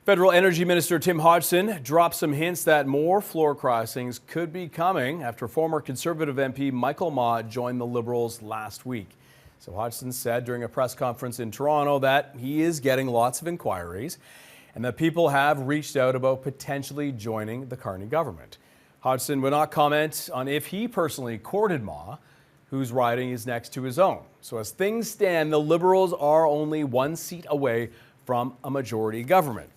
Federal Energy Minister Tim Hodgson dropped some hints that more floor crossings could be coming after former Conservative MP Michael Mah joined the Liberals last week. So Hodgson said during a press conference in Toronto that he is getting lots of inquiries and that people have reached out about potentially joining the Carney government. Hodgson would not comment on if he personally courted Mah, whose riding is next to his own. So as things stand, the Liberals are only one seat away from a majority government.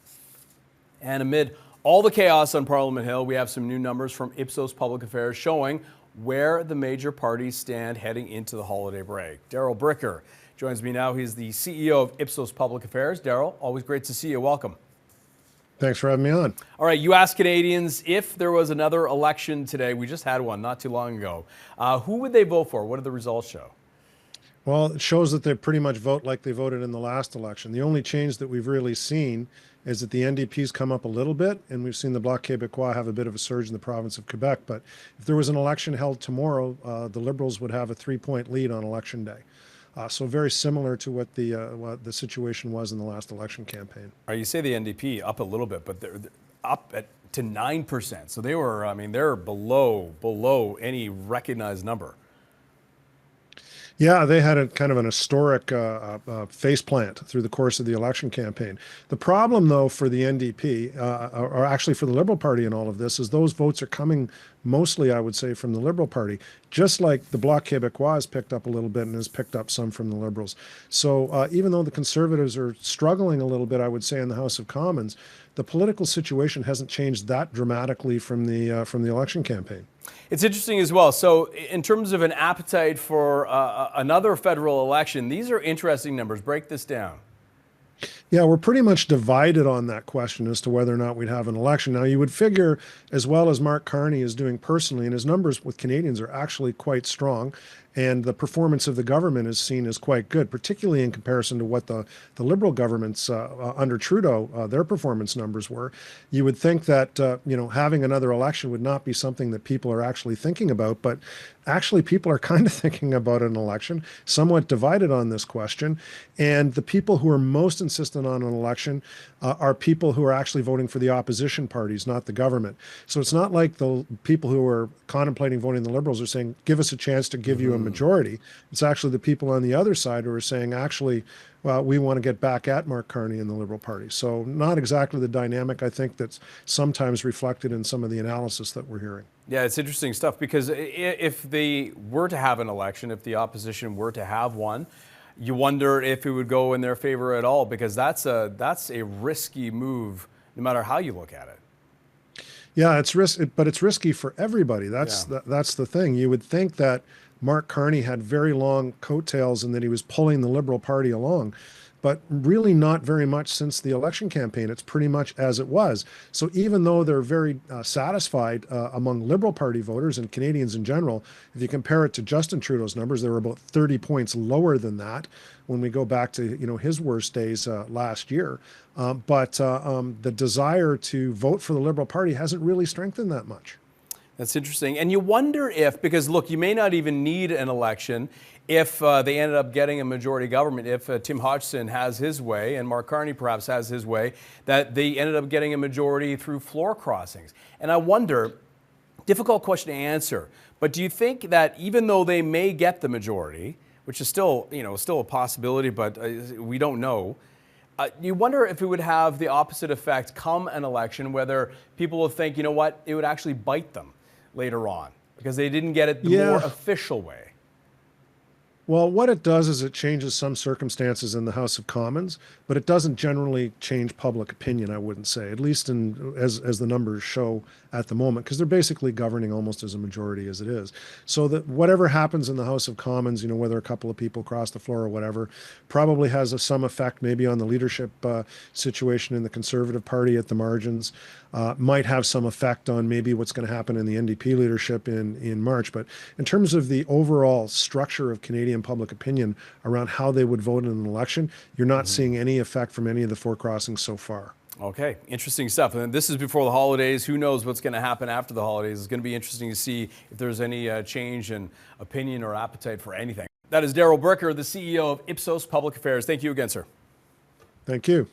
And amid all the chaos on Parliament Hill, we have some new numbers from Ipsos Public Affairs showing where the major parties stand heading into the holiday break. Darrell Bricker joins me now. He's the CEO of Ipsos Public Affairs. Darrell, always great to see you. Welcome. Thanks for having me on. All right, you asked Canadians if there was another election today. We just had one not too long ago. Who would they vote for? What did the results show? Well, it shows that they pretty much vote like they voted in the last election. The only change that we've really seen is that the NDP's come up a little bit, and we've seen the Bloc Québécois have a bit of a surge in the province of Quebec. But if there was an election held tomorrow, the Liberals would have a 3-point lead on Election Day. So very similar to what the situation was in the last election campaign. You say the NDP up a little bit, but they're up to 9%. So they were, they're below any recognized number. Yeah, they had a kind of an historic faceplant through the course of the election campaign. The problem, though, for the NDP, or actually for the Liberal Party in all of this, is those votes are coming mostly, I would say, from the Liberal Party, just like the Bloc Québécois has picked up a little bit and has picked up some from the Liberals. So even though the Conservatives are struggling a little bit, I would say, in the House of Commons, the political situation hasn't changed that dramatically from the election campaign. It's interesting as well. So in terms of an appetite for another federal election, these are interesting numbers. Break this down. Yeah, we're pretty much divided on that question as to whether or not we'd have an election. Now, you would figure, as well as Mark Carney is doing personally, and his numbers with Canadians are actually quite strong, and the performance of the government is seen as quite good, particularly in comparison to what the Liberal governments under Trudeau, their performance numbers were. You would think that having another election would not be something that people are actually thinking about, but actually people are kind of thinking about an election, somewhat divided on this question. And the people who are most insistent on an election are people who are actually voting for the opposition parties, not the government. So it's not like the people who are contemplating voting the Liberals are saying, give us a chance to give you a majority. It's actually the people on the other side who are saying, actually, well, we want to get back at Mark Carney and the Liberal Party. So not exactly the dynamic, I think, that's sometimes reflected in some of the analysis that we're hearing. Yeah, it's interesting stuff, because if they were to have an election, if the opposition were to have one, you wonder if it would go in their favor at all, because that's a risky move, no matter how you look at it. Yeah, it's risky, but it's risky for everybody. That's the thing. You would think that Mark Carney had very long coattails and that he was pulling the Liberal Party along, but really not very much since the election campaign. It's pretty much as it was. So even though they're very satisfied among Liberal Party voters and Canadians in general, if you compare it to Justin Trudeau's numbers, they were about 30 points lower than that when we go back to his worst days last year. But the desire to vote for the Liberal Party hasn't really strengthened that much. That's interesting. And you wonder if, because look, you may not even need an election if they ended up getting a majority government, if Tim Hodgson has his way and Mark Carney perhaps has his way, that they ended up getting a majority through floor crossings. And I wonder, difficult question to answer, but do you think that even though they may get the majority, which is still, still a possibility, but we don't know, you wonder if it would have the opposite effect come an election, whether people will think, you know what, it would actually bite them later on because they didn't get it the more official way. Well, what it does is it changes some circumstances in the House of Commons, but it doesn't generally change public opinion, I wouldn't say, at least as the numbers show at the moment, because they're basically governing almost as a majority as it is. So that whatever happens in the House of Commons, whether a couple of people cross the floor or whatever, probably has some effect maybe on the leadership situation in the Conservative Party at the margins, might have some effect on maybe what's going to happen in the NDP leadership in March. But in terms of the overall structure of Canadian public opinion around how they would vote in an election, you're not seeing any effect from any of the four crossings so far. Okay, interesting stuff. And this is before the holidays. Who knows what's going to happen after the holidays? It's going to be interesting to see if there's any change in opinion or appetite for anything. That is Darrell Bricker, the CEO of Ipsos Public Affairs. Thank you again, sir. Thank you.